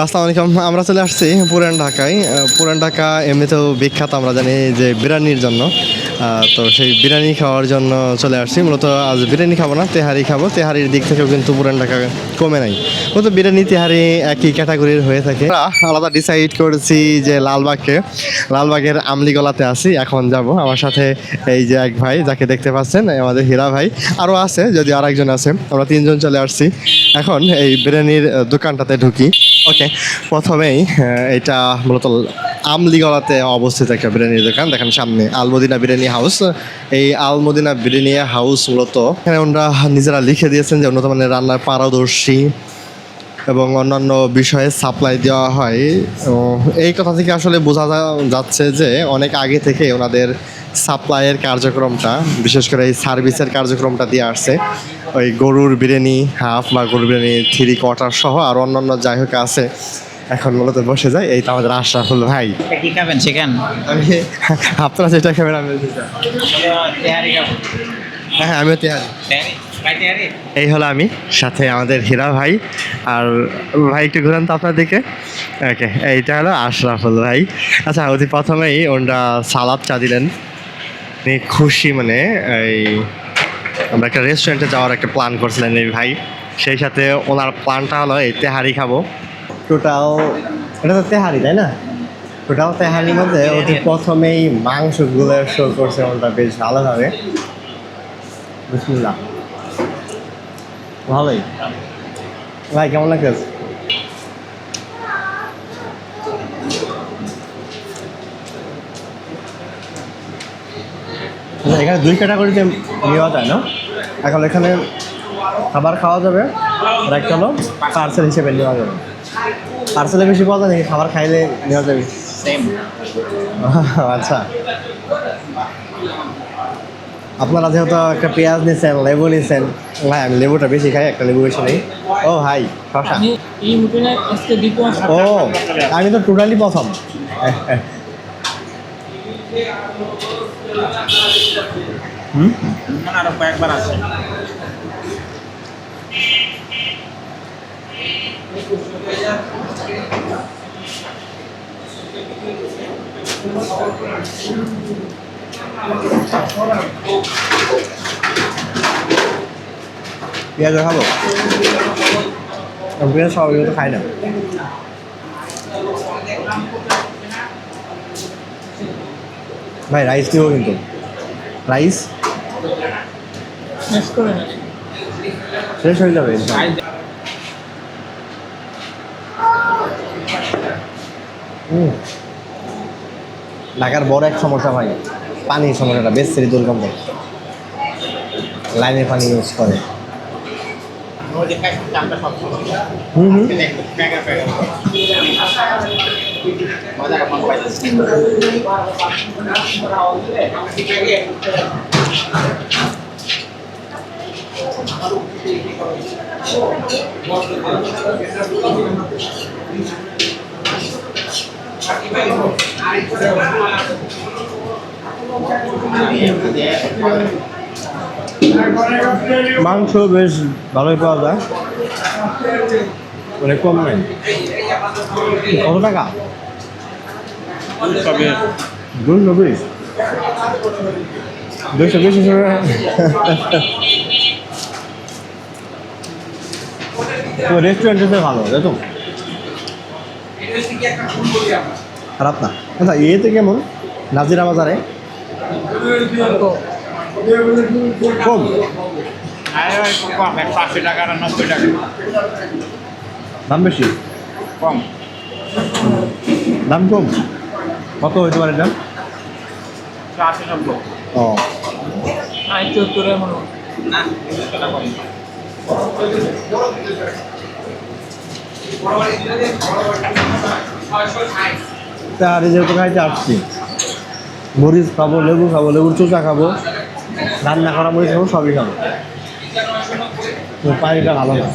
আসসালামু আলাইকুম। আমরা চলে আসছি পুরান ঢাকায়। পুরান ঢাকা এমনিতেও বিখ্যাত, আমরা জানি যে বিরিয়ানির জন্য। তো সেই বিরিয়ানি খাওয়ার জন্য চলে আসছি। মূলত আজ বিরিয়ানি খাবো না, তেহারি খাবো। তেহারির দিক থেকেও কিন্তু পুরান ঢাকা কমে নাই। মূলত বিরিয়ানি তেহারি একই ক্যাটাগরির হয়ে থাকে। আমরা আলাদা ডিসাইড করেছি যে লালবাগের আমলিগলাতে আছি। এখন যাব আমার সাথে এই যে এক ভাই যাকে দেখতে পাচ্ছেন, আমাদের হীরা ভাই। আরও আছে, যদি আরেকজন আছে। আমরা তিনজন চলে আসছি। এখন এই বিরিয়ানির দোকানটাতে ঢুকি। ওকে, প্রথমেই এটা মূলত আমলিগলাতে অবস্থিত একটা বিরিয়ানির দোকান। দেখেন সামনে আলমদিনা বিরিয়ানি হাউস। এই আলমদিনা বিরিয়ানি হাউস মূলত এখানে ওনারা নিজেরা লিখে দিয়েছেন যে উন্নত মানের রান্নার পারদর্শী এবং অন্যান্য বিষয়ে সাপ্লাই দেওয়া হয়। এই কথা থেকে আসলে বোঝা যাচ্ছে যে অনেক আগে থেকে ওনাদের সাপ্লাইয়ের কার্যক্রমটা, বিশেষ করে এই সার্ভিসের কার্যক্রমটা দিয়ে আসছে। ওই গরুর বিরিয়ানি হাফ বা গরুর বিরিয়ানি 3/4 সহ আর অন্যান্য যাই হোক আছে। এখন মূলত বসে যায় এই তো আমাদের আশরাফুল ভাই। কি খাবেন চিকেন? আমি আপনারা যেটা খাবেন আমি যেটা। হ্যাঁ, আমিও তেহারি। এই হলো আমি, সাথে আমাদের হীরা ভাই। আর ভাই একটু ঘুরান তো আপনার দিকে। ওকে, এইটা হলো আশরাফুল ভাই। আচ্ছা, অতি প্রথমেই ওনারা সালাদ চা দিলেন। খুশি মানে এই আমরা একটা রেস্টুরেন্টে যাওয়ার একটা প্ল্যান করছিলেন এই ভাই। সেই সাথে ওনার প্ল্যানটা হলো এই তেহারি খাবো। টোটাল এটা তো তেহারি, তাই না? টোটাল তেহারির মধ্যে অতি প্রথমেই মাংসগুলো শো করছে ওনারা বেশ ভালোভাবে। বিসমিল্লাহ। ভালোই ভাই, কেমন লাগতেছে? এখানে 2 ক্যাটাগরিতে নেওয়া যায় না। এখন এখানে খাবার খাওয়া যাবে আর একটা হলো পার্সেল হিসেবে নেওয়া যাবে। পার্সেলে বেশি পাওয়া যায় নাকি খাবার খাইলে নেওয়া যাবে? সেম। আচ্ছা, আপনারা যেহেতু একটা পেঁয়াজ নিচ্ছেন, লেবু নিচ্ছেন। ভাই আমি লেবুটা বেশি খাই, একটা লেবু বেশি নেই। ও ভাই শশা। ও, আমি তো টোটালি প্রথম। আরো কয়েকবার আছে। পেঁয়াজ খাবো, পেঁয়াজ সবাই তো খাই না। ভাই রাইস দিব কিন্তু, রাইস শেষ হয়ে যাবে। ঢাকার বড় এক সমস্যা ভাই, পানির সমস্যাটা বেশ সেরি দুর্গন্ধ। লাইনের পানি ইউজ করে। মাংস বেশ ভালোই পাওয়া যায়, অনেক কম নেই। কত টাকা? 220 220 হিসেবে তো রেস্টুরেন্টে ভালো, তাই তো? খারাপ না। আচ্ছা, ইয়েতে কেমন নাজিরা বাজারে? কম? 180 টাকা আর 90 টাকা। দাম বেশি? কম। দাম কম? কত হইতে পারে দাম? 80-90। ও, না, তাহলে যেহেতু খাইতে আসছি, মরিচ খাবো, লেবু খাবো, লেবুর চোচা খাবো, রান্না করা মরিচ খাবো, সবই খাবো। তো পানিটা ভালো না।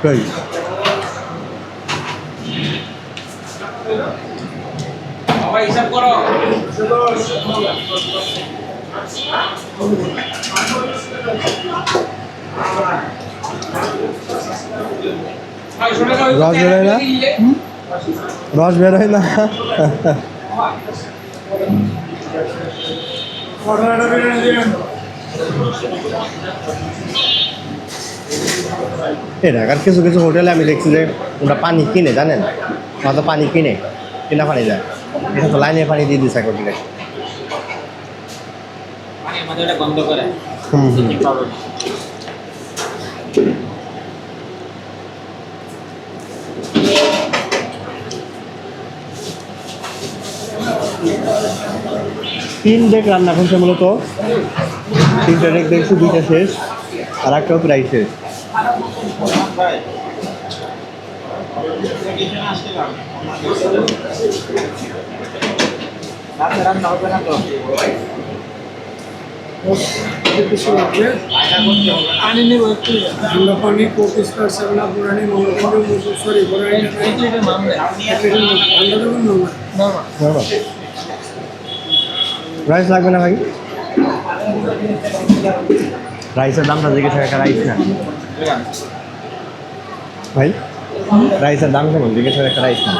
তাই হিসাব করো। রস বেরোয় না, রস বেরোয় না। এই ঢাকার কিছু কিছু হোটেলে আমি দেখছি যে ওরা পানি কিনে, জানেন, ওরা তো পানি কিনে, কিনা পানি দেয়। এটা তো লাইনের পানি দিয়ে দিচ্ছে এখন থেকে। মানে আমাদের এটা বন্ধ করে হুম হুম। ঠিক পাবো না। তিন ডেক রান্না করছে মূলত, তিনটা ডেক দেখছি, দুইটা শেষ আর একটাও প্রায় শেষ। ভাই এখানে আসছিলাম রাতে রান্না হবে না তো কিছু লাগবে পানি নেব একটু ঠান্ডা পানি কোক স্টার সেভেন আপ বুরানি মঙ্গলকুন্ড সরি বুরানি ঠান্ডা দেবেন নর্মাল রাইস লাগবে না ভাই? রাইসের দামটা জিজ্ঞেস একটা রাইস না ভাই, রাইসের দাম কেমন জিজ্ঞেস একটা রাইস না।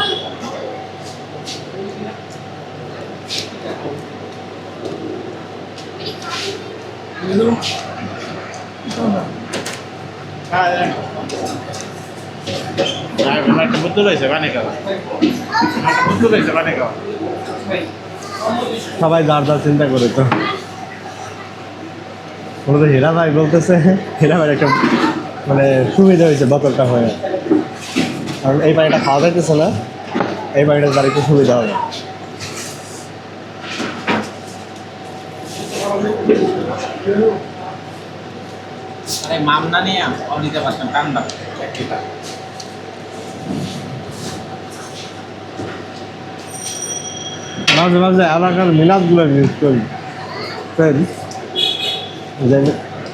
একটা বুদ্ধ রয়েছে বানে খাওয়া, একটা বুদ্ধ রয়েছে বানে খাওয়া। সবাই যার যার চিন্তা করে তো। বলতে হীরা ভাই বলতেছে, হীরা ভাই একটা মানে সুবিধা হয়েছে বোতলটা হয়ে, কারণ এই পানিটা খাওয়া যাইতেছে না, এই পানিটা তার একটু সুবিধা হবে। আরে মামনা নিয়ে নিতে পারতাম ঠান্ডা একটা মাঝে মাঝে এলাকার মিলাদগুলো ইউজ করি,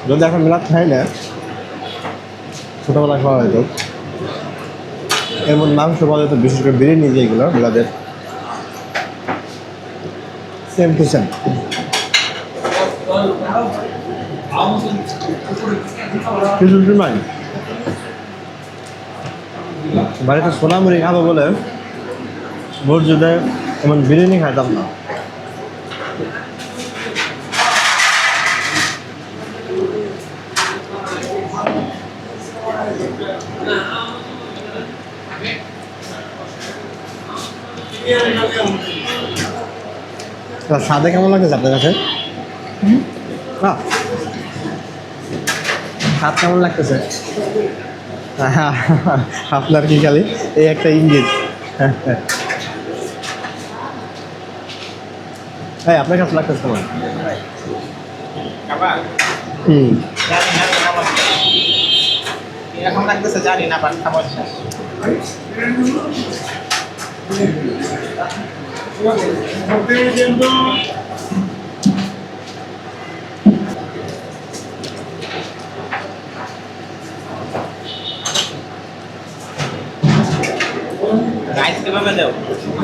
যদি এখন মিলাদ খাই না, ছোটোবেলায় খাওয়া হয়তো এমন মাংস পাওয়া যেত, বিশেষ করে বিরিয়ানি যেগুলো মিলাদের, সেম টু সেম। কিছু সময় বাড়িতে সোনামুড়ি খাবো বলে ভোর যদি এমন বিরিয়ানি খাইতাম না। সাদে কেমন লাগতেছে আপনার কাছে? স্বাদ কেমন লাগতেছে? আপনার কি খালি এই একটা ইঙ্গিত? হ্যাঁ, আপনার কাছে লাগতেছে কেমন? খাবার হুম, জানি না খাবার এরকম লাগতেছে জানি না বাট খাবার শেষ। রাইস কিভাবে দেও?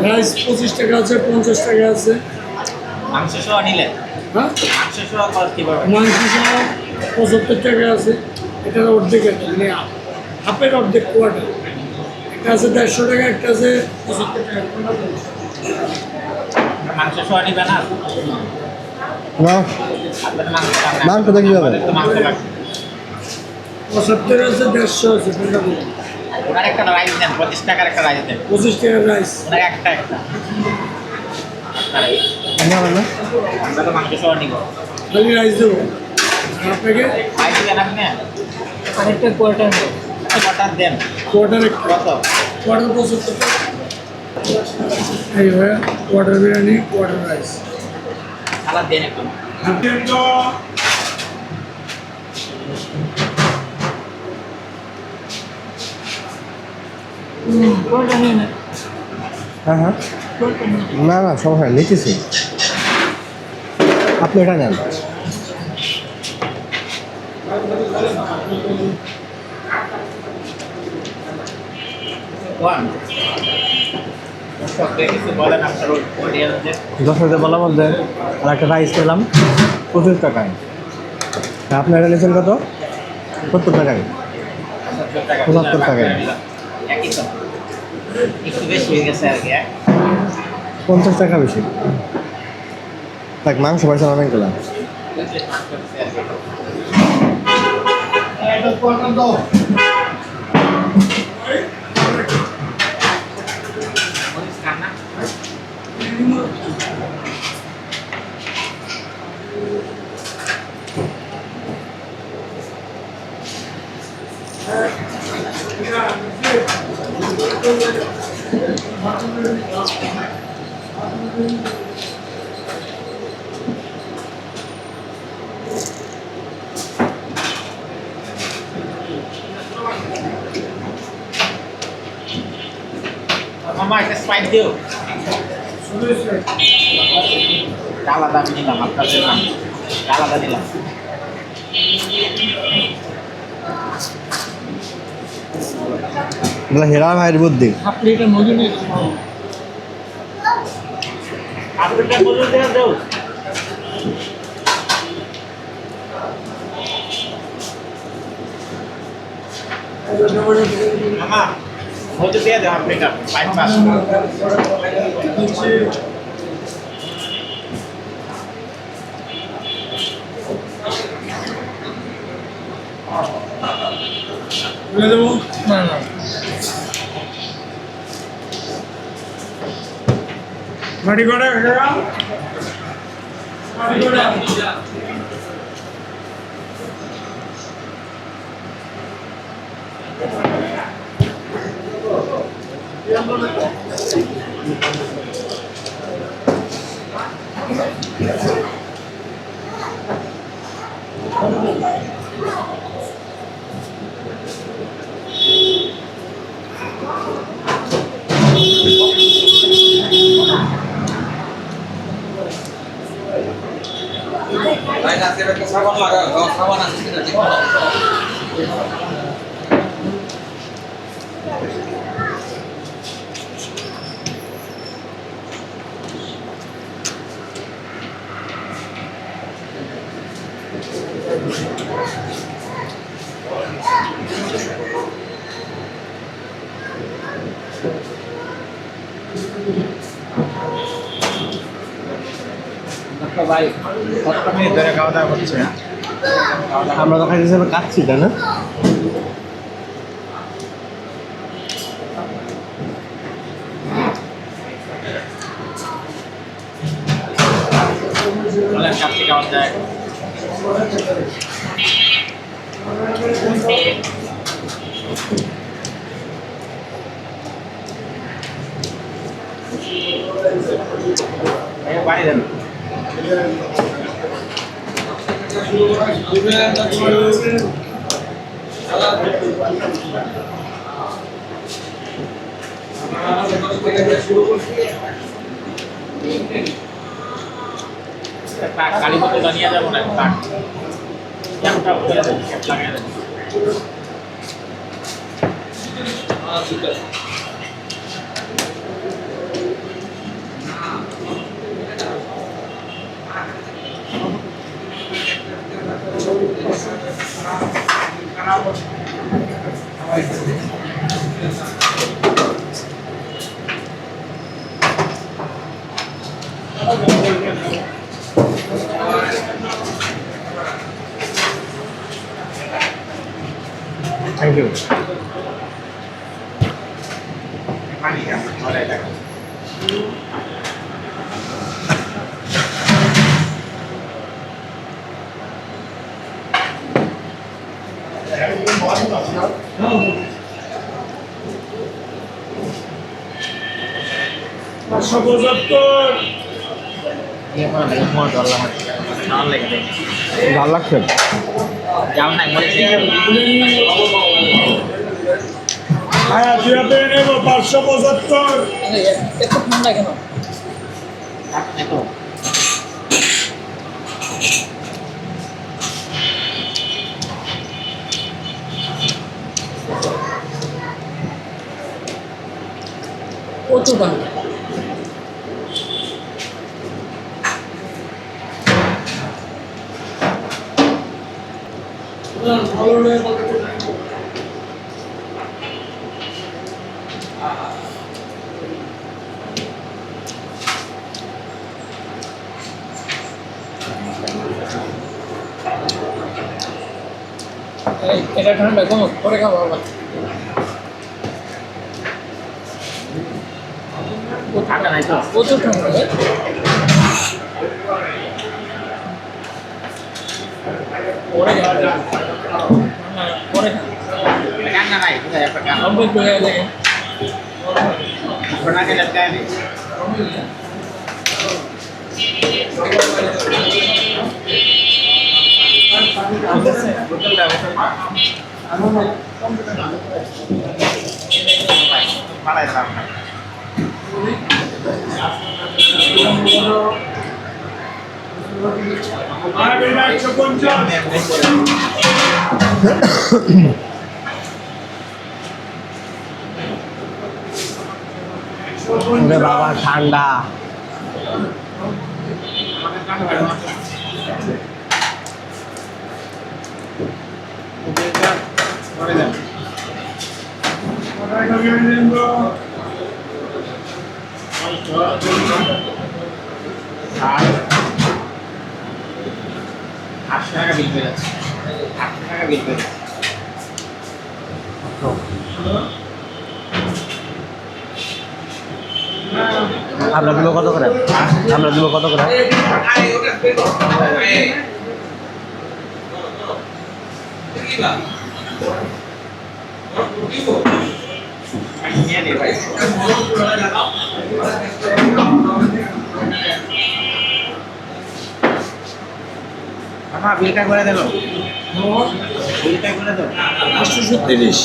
রাইস 25 টাকা আছে, 50 টাকা আছে। মাংস সহ নিলে হ্যাঁ, মাংস সহ কত কিভাবে? মাংস সহ 75 টাকা আছে। এটার অর্ধেক আছে, মানে হাফের অর্ধেক, কোয়ার্টার। একটা আছে 150 টাকা, একটা আছে 75 টাকা। মাংস সহ নিবে না? না আপনার মাংস খান না। মাংস দেখি যাবে। আমাদের তো মাংস লাগবে। 75 আছে, 150 আছে, কোনটা বলুন? ওনার একটা রাইস দেন, 25 টাকার একটা রাইস দেন। 25 টাকার রাইস। ওনার একটা একটা আমরা তো মাংস সহ নিব। খালি রাইস দেবো আর আপনাকে রাইস দেন আপনি আরেকটা কোয়ার্টার কটার দেন কোয়ার্টার একটা কত? কোয়ার্টার 75 টাকা। এই ভাইয়া কোয়ার্টার বিরিয়ানি, কোয়ার্টার রাইস। সালাদ দেন একটু। কোয়ার্টার নিয়ে নেন। হ্যাঁ হ্যাঁ, না না সব হ্যাঁ নিতেছি, আপনি এটা নেন। ওয়ান সব কিছু বলেন আপনার অডিয়েন্সদের। 10 হাজার বলা বলতে আর একটা রাইস পেলাম 25 টাকায়, আপনারা নিয়েছেন কত? 70 টাকায়। 75 টাকায়। একই তো একটু বেশি হয়ে গেছে আর কি 50 টাকা বেশি। দেখ মাংস পয়সা অনেকগুলো। মামা একটা স্পাইট দিও আলাদা আমি নিলাম আপনার জন্য আলাদা নিলাম এগুলো হেরা ভাইয়ের বুদ্ধি। আপনি এটা নদী নেই আপনারটা বলে দেওয়া দাও মামা মজুদ দিয়ে দাও আপনারটা 5 পাস বলে দেবো না না গাড়ি করে গাড়ি করে ভাই কত মিনিট ধরে খাওয়া দাওয়া করছে আমরা তো খাইতে হিসেবে কাটছি তাই না? কাছে খাওয়া যায় বাড়ি দেন কালী বোতলটা নিয়ে যাবো না ক্যাপটা ক্যাপ লাগিয়ে দেন থ্যাংক ইউ। পানি খাওয়া টাকা পাঁচশো 75 ये पर बहुत डर लगा नाल लेके दे ভালো লাগছে। जाओ ना मोले से হ্যাঁ দুই হাতে নেব 575 একটু ঠান্ডা কেন দেখো কত দাম ভালো হলে এটা ঠান্ডা কমো পরে খাবো আবার ঠান্ডা নাই তো প্রচুর ঠান্ডা পরে পরে ঠান্ডা নাই অল্প হয়ে যায় বাবা ঠান্ডা আটশো টাকা বিল পেয়ে যাচ্ছে 800 টাকা বিল পেয়ে যাচ্ছে আমরা দিব কত করে আমরা দিব কত করে নিয়ে নে ভাই মামা বিলটা করে দেন বিলটা করে দাও 830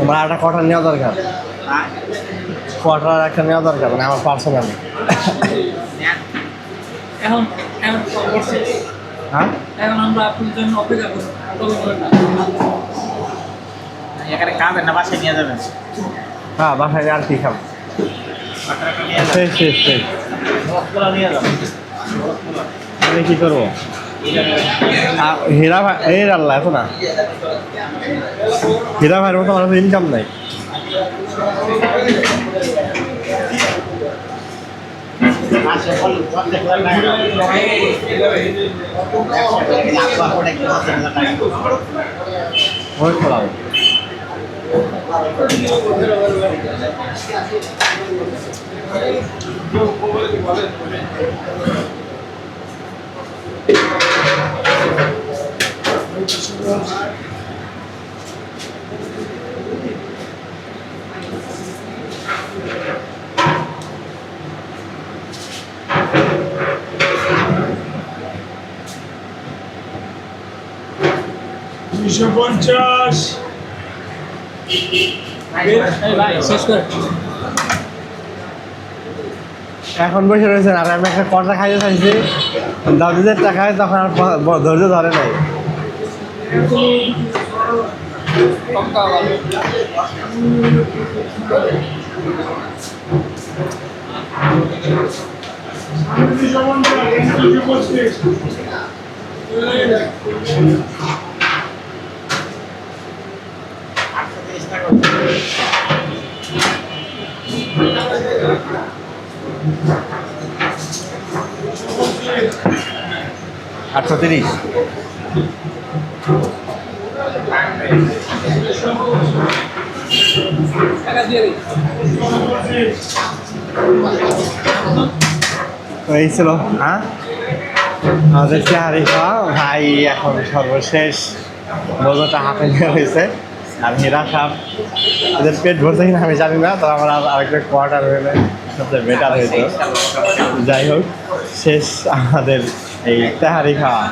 আমার একটা কোয়ার্টার নেওয়া দরকার কোয়ার্টার একটা নেওয়া দরকার মানে আমার পার্সোনালি এখন এখন করছি হ্যাঁ এখন আমরা আপনার জন্য অপেক্ষা করব এখানে খাবেন না বাসায় নিয়ে যাবেন হ্যাঁ বাসায় আর কি খাবো নিয়ে শেষ শেষ শেষ নিয়ে যাবেন আমি কি করবো হীরা ভাই এই আল্লাহ এত না হীরা ভাইয়ের মতো আমার ইনকাম নাই অনেক খোলা এখন বসে রয়েছেন আর আমি একটা কটা খাইতে চাইছি দাদুদের টাকায় তখন আর ধৈর্য ধরে নাই আটশো তিরিশ এই ছিল হ্যাঁ আমাদের চেহারি খাওয়া ভাই এখন সর্বশেষ বোঝাটা হাতে নিয়ে হয়েছে আর হীরা সাপ এদের পেট ভরছে কিনা আমি জানি না তো আমার আরেকটা কোয়ার্টার হলে সবচেয়ে বেটার হয়েছে যাই হোক শেষ আমাদের এই তেহারি খাওয়া